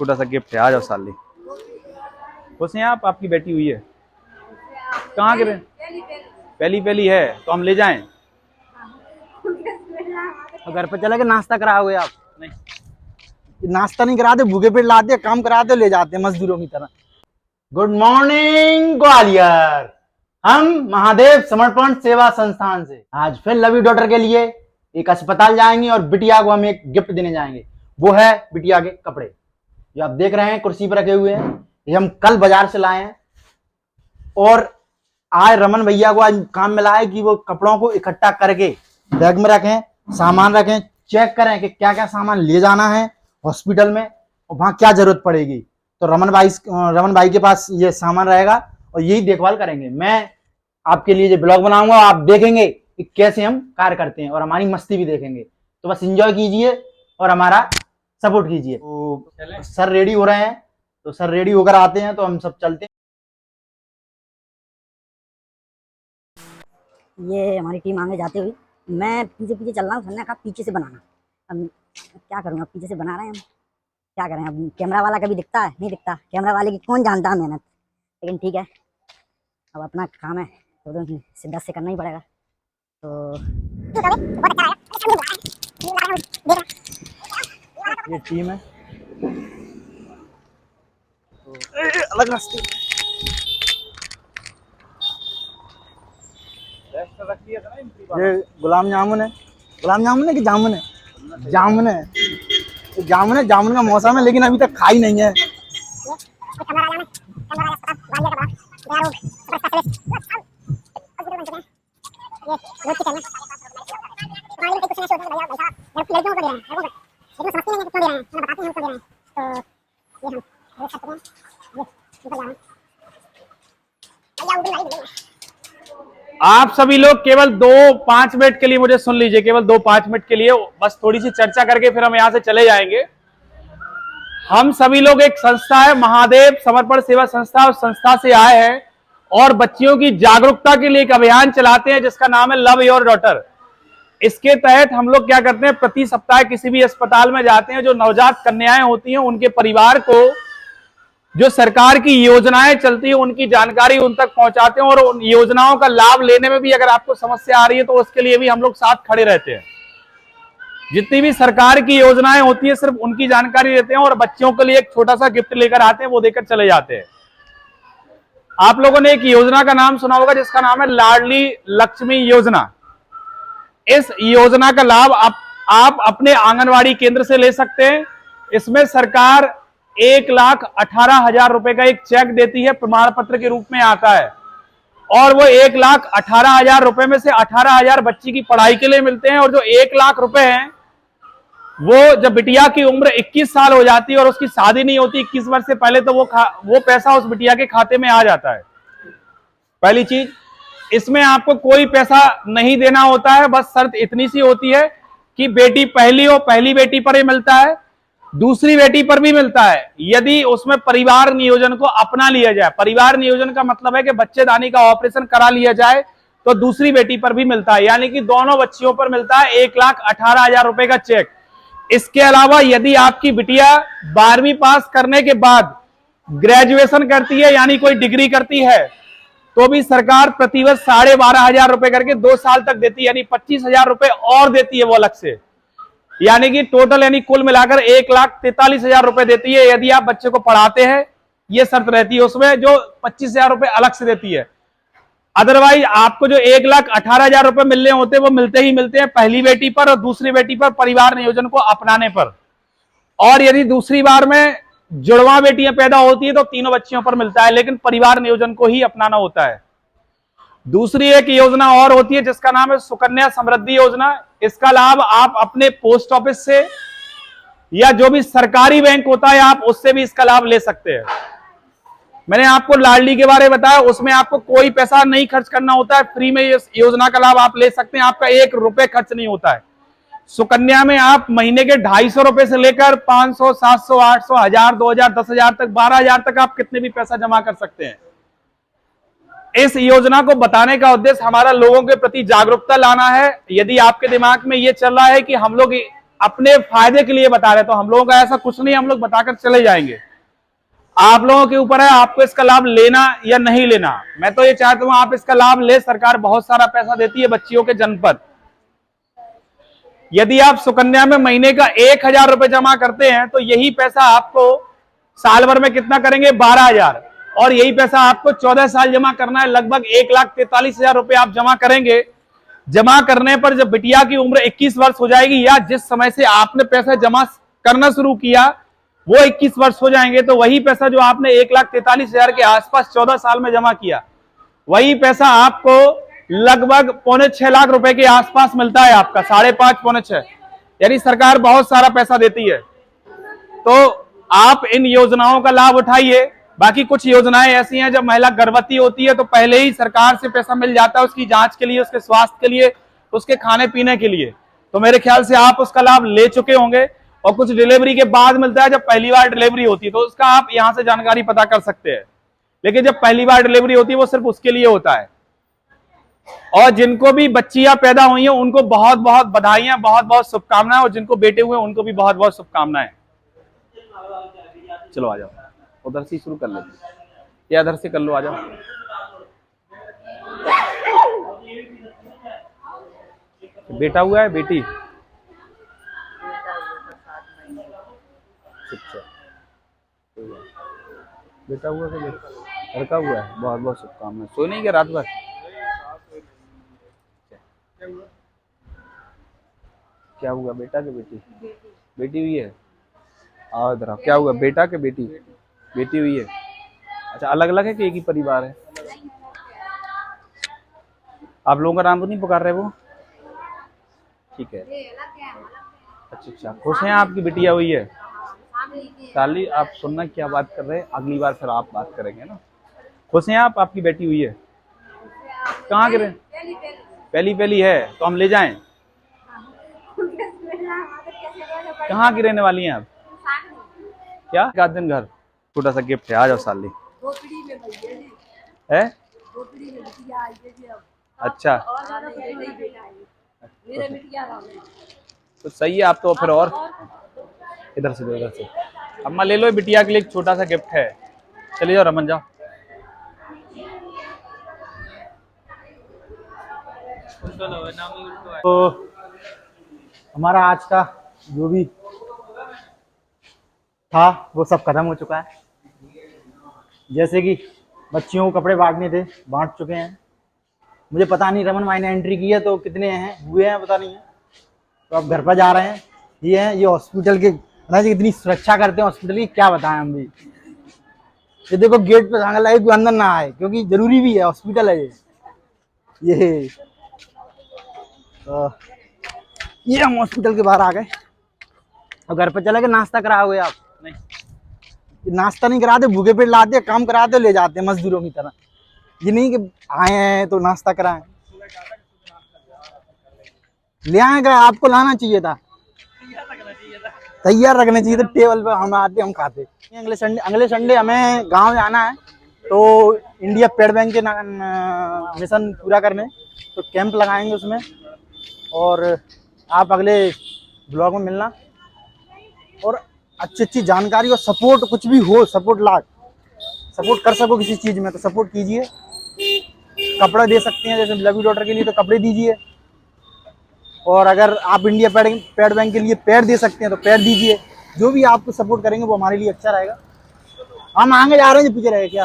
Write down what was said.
छोटा सा गिफ्ट है। आ जाओ साली। खुश हैं आप? आपकी बेटी हुई है? कहाँ गिरे? पहली पहली है तो हम ले जाएं? घर पे चले के नाश्ता कराओगे आप? नहीं। नाश्ता नहीं कराते, भूखे पेट लाते, काम कराते ले जाते मजदूरों की तरह। Good morning Gwalior. हम महादेव समर्पण सेवा संस्थान से आज फिर लवी डॉटर के लिए एक अस्पताल जाएंगे और बिटिया को हम एक गिफ्ट देने जाएंगे। वो है बिटिया के कपड़े, जो आप देख रहे हैं कुर्सी पर रखे हुए हैं। ये हम कल बाजार से लाए हैं और आज रमन भैया को आज काम मिला है कि वो कपड़ों को इकट्ठा करके बैग में रखें, सामान रखें, चेक करें कि क्या क्या सामान ले जाना है हॉस्पिटल में और वहां क्या जरूरत पड़ेगी। तो रमन भाई के पास ये सामान रहेगा और यही देखभाल करेंगे। मैं आपके लिए ये ब्लॉग बनाऊंगा, आप देखेंगे कि कैसे हम कार्य करते हैं और हमारी मस्ती भी देखेंगे। तो बस एंजॉय कीजिए और हमारा सपोर्ट कीजिए। तो सर रेडी हो रहे हैं, तो सर रेडी होकर आते हैं तो हम सब चलते हैं। ये हमारी टीम आगे जाते हुए, मैं पीछे पीछे चल रहा हूँ। सर ने कहा पीछे से बनाना। अब क्या करूँगा, पीछे से बना रहे हैं हम, क्या करें। अब कैमरा वाला कभी दिखता है? नहीं दिखता। कैमरा वाले की कौन जानता है मेहनत, लेकिन ठीक है, अब अपना काम है तो शिद्दत से करना ही पड़ेगा। तो ये टीम है अलग रास्ते। ये गुलाब जामुन है। गुलाब जामुन है कि जामुन है? जामुन है। तो जामुन है, जामुन का मौसम है, लेकिन अभी तक खाई नहीं है। आप सभी लोग केवल 2-5 मिनट के लिए मुझे सुन लीजिए, केवल 2-5 मिनट के लिए बस थोड़ी सी चर्चा करके फिर हम यहां से चले जाएंगे। हम सभी लोग एक संस्था है महादेव समर्पण सेवा संस्था, उस संस्था से आए हैं और बच्चियों की जागरूकता के लिए एक अभियान चलाते हैं जिसका नाम है लव योर डॉटर। इसके तहत हम लोग क्या करते हैं, प्रति सप्ताह किसी भी अस्पताल में जाते हैं, जो नवजात कन्याएं होती हैं उनके परिवार को जो सरकार की योजनाएं चलती है उनकी जानकारी उन तक पहुंचाते हैं और उन योजनाओं का लाभ लेने में भी अगर आपको समस्या आ रही है तो उसके लिए भी हम लोग साथ खड़े रहते हैं। जितनी भी सरकार की योजनाएं होती है सिर्फ उनकी जानकारी देते हैं और बच्चों के लिए एक छोटा सा गिफ्ट लेकर आते हैं, वो देकर चले जाते हैं। आप लोगों ने एक योजना का नाम सुना होगा जिसका नाम है लाडली लक्ष्मी योजना। इस योजना का लाभ आप अपने आंगनवाड़ी केंद्र से ले सकते हैं। इसमें सरकार 1,18,000 रुपए का एक चेक देती है, प्रमाण पत्र के रूप में आता है और वो 1,18,000 रुपए में से 18,000 बच्ची की पढ़ाई के लिए मिलते हैं और जो 1 लाख रुपए हैं वो जब बिटिया की उम्र 21 साल हो जाती है और उसकी शादी नहीं होती 21 वर्ष से पहले, तो वो पैसा उस बिटिया के खाते में आ जाता है। पहली चीज, इसमें आपको कोई पैसा नहीं देना होता है, बस शर्त इतनी सी होती है कि बेटी पहली हो, पहली बेटी पर ही मिलता है, दूसरी बेटी पर भी मिलता है यदि उसमें परिवार नियोजन को अपना लिया जाए। परिवार नियोजन का मतलब है कि बच्चेदानी का ऑपरेशन करा लिया जाए तो दूसरी बेटी पर भी मिलता है, यानी कि दोनों बच्चियों पर मिलता है 1,18,000 रुपए का चेक। इसके अलावा यदि आपकी बिटिया 12वीं पास करने के बाद ग्रेजुएशन करती है यानी कोई डिग्री करती है तो भी सरकार प्रतिवर्ष 12,500 रुपए करके 2 साल तक देती है, यानी 25,000 रुपए और देती है वो अलग से, यानी कि टोटल यानी कुल मिलाकर 1,43,000 रुपए देती है यदि आप बच्चे को पढ़ाते हैं। ये शर्त रहती है उसमें, जो 25,000 रुपए अलग से देती है। अदरवाइज आपको जो 1,18,000 रुपए मिलने होते हैं वो मिलते ही मिलते हैं पहली बेटी पर और दूसरी बेटी पर परिवार नियोजन को अपनाने पर। और यदि दूसरी बार में जुड़वा बेटियां पैदा होती है तो तीनों बच्चियों पर मिलता है, लेकिन परिवार नियोजन को ही अपनाना होता है। दूसरी एक योजना और होती है जिसका नाम है सुकन्या समृद्धि योजना। इसका लाभ आप अपने पोस्ट ऑफिस से या जो भी सरकारी बैंक होता है आप उससे भी इसका लाभ ले सकते हैं। मैंने आपको लाडली के बारे में बताया, उसमें आपको कोई पैसा नहीं खर्च करना होता है, फ्री में इस योजना का लाभ आप ले सकते हैं, आपका 1 रुपए खर्च नहीं होता है। सुकन्या में आप महीने के 250 रुपए से लेकर 500, 700, 800, 1000, 2000, 10,000 तक, 12,000 तक आप कितने भी पैसा जमा कर सकते हैं। इस योजना को बताने का उद्देश्य हमारा लोगों के प्रति जागरूकता लाना है। यदि आपके दिमाग में यह चल रहा है कि हम लोग अपने फायदे के लिए बता रहे, तो हम लोगों का ऐसा कुछ नहीं, हम लोग बताकर चले जाएंगे। आप लोगों के ऊपर है आपको इसका लाभ लेना या नहीं लेना। मैं तो ये चाहता हूं आप इसका लाभ ले, सरकार बहुत सारा पैसा देती है बच्चियों के जन्म पर। यदि आप सुकन्या में महीने का 1000 रुपए जमा करते हैं तो यही पैसा आपको साल भर में कितना करेंगे, 12,000, और यही पैसा आपको 14 साल जमा करना है, लगभग 1,43,000 रुपए आप जमा करेंगे। जमा करने पर जब बिटिया की उम्र 21 वर्ष हो जाएगी, या जिस समय से आपने पैसा जमा करना शुरू किया वो 21 वर्ष हो जाएंगे, तो वही पैसा जो आपने 1,43,000 के आसपास 14 साल में जमा किया, वही पैसा आपको लगभग 5.25 लाख रुपए के आसपास मिलता है आपका, 5.5 पौने 6, यानी सरकार बहुत सारा पैसा देती है। तो आप इन योजनाओं का लाभ उठाइए। बाकी कुछ योजनाएं ऐसी हैं, जब महिला गर्भवती होती है तो पहले ही सरकार से पैसा मिल जाता है उसकी जांच के लिए, उसके स्वास्थ्य के लिए, उसके खाने पीने के लिए। तो मेरे ख्याल से आप उसका लाभ ले चुके होंगे। और कुछ डिलीवरी के बाद मिलता है, जब पहली बार डिलीवरी होती है तो उसका आप यहां से जानकारी पता कर सकते हैं। लेकिन जब पहली बार डिलीवरी होती है वो सिर्फ उसके लिए होता है। और जिनको भी बच्चियां पैदा हुई हैं उनको बहुत बहुत बधाइयां, बहुत बहुत शुभकामनाएं, और जिनको बेटे हुए उनको भी बहुत बहुत शुभकामनाएं। चलो आ जाओ, उधर से शुरू कर लेते या इधर से कर लो, आ जाओ। बेटा हुआ है, बेटी? अच्छा, बेटा हुआ है, लड़का हुआ है, बहुत बहुत शुभकामनाएं। सोए नहीं क्या रात भर? क्या हुआ, बेटा के बेटी? बेटी हुई है। आओ इधर आओ। क्या हुआ, बेटा के बेटी? बेटी हुई है। अच्छा, अलग अलग है कि एक ही परिवार है? आप लोगों का नाम तो नहीं पुकार रहे वो? ठीक है। अच्छा अच्छा, खुश हैं आपकी बिटिया हुई है? साली आप सुनना क्या बात कर रहे हैं, अगली बार फिर आप बात करेंगे ना। खुश हैं आप, आपकी बेटी हुई है? कहाँ गिरे? पहली है तो हम ले जाएं? कहाँ की रहने वाली हैं आप? क्या का दिन घर? छोटा सा गिफ्ट है, आ जाओ साली। है? अच्छा तो सही है, आप तो फिर और इधर से दो, इधर से। अम्मा ले लो, बिटिया के लिए एक छोटा सा गिफ्ट है। चले जाओ, रमन जाओ। तो हमारा आज का जो भी था वो सब खत्म हो चुका है। जैसे कि बच्चियों को कपड़े बांटने थे, बांट चुके हैं। मुझे पता नहीं रमन भाई ने एंट्री की है तो कितने हैं हुए हैं पता नहीं है। तो अब घर पर जा रहे हैं। ये हैं, ये हॉस्पिटल के कितनी सुरक्षा करते हैं हॉस्पिटल की, क्या बताएं हम भी। ये देखो गेट पे सांगा लगे कोई अंदर ना आए, क्योंकि जरूरी भी है, हॉस्पिटल है ये। ये हम हॉस्पिटल के बाहर आ गए और घर पर चले गए। नाश्ता कराओगे आप? नहीं, नाश्ता नहीं कराते, भूखे पेट लाते, काम कराते ले जाते हैं मजदूरों की तरह। ये नहीं कि आए हैं तो नाश्ता कराएं। ले आएगा, आपको लाना चाहिए था, तैयार रखना चाहिए था टेबल पे। हम आते हम खाते। अगले संडे हमें गांव जाना है, तो इंडिया पेड बैंक के मिशन पूरा करने, तो कैंप लगाएंगे उसमें। और आप अगले ब्लॉग में मिलना, और अच्छी अच्छी जानकारी और सपोर्ट, कुछ भी हो सपोर्ट कर सको किसी चीज़ में तो सपोर्ट कीजिए। कपड़ा दे सकते हैं, जैसे लवी डॉटर के लिए तो कपड़े दीजिए, और अगर आप इंडिया पेड बैंक के लिए पैड दे सकते हैं तो पैड दीजिए। जो भी आपको सपोर्ट करेंगे वो हमारे लिए अच्छा रहेगा। हम आगे जा रहे हैं, पीछे रहे क्या।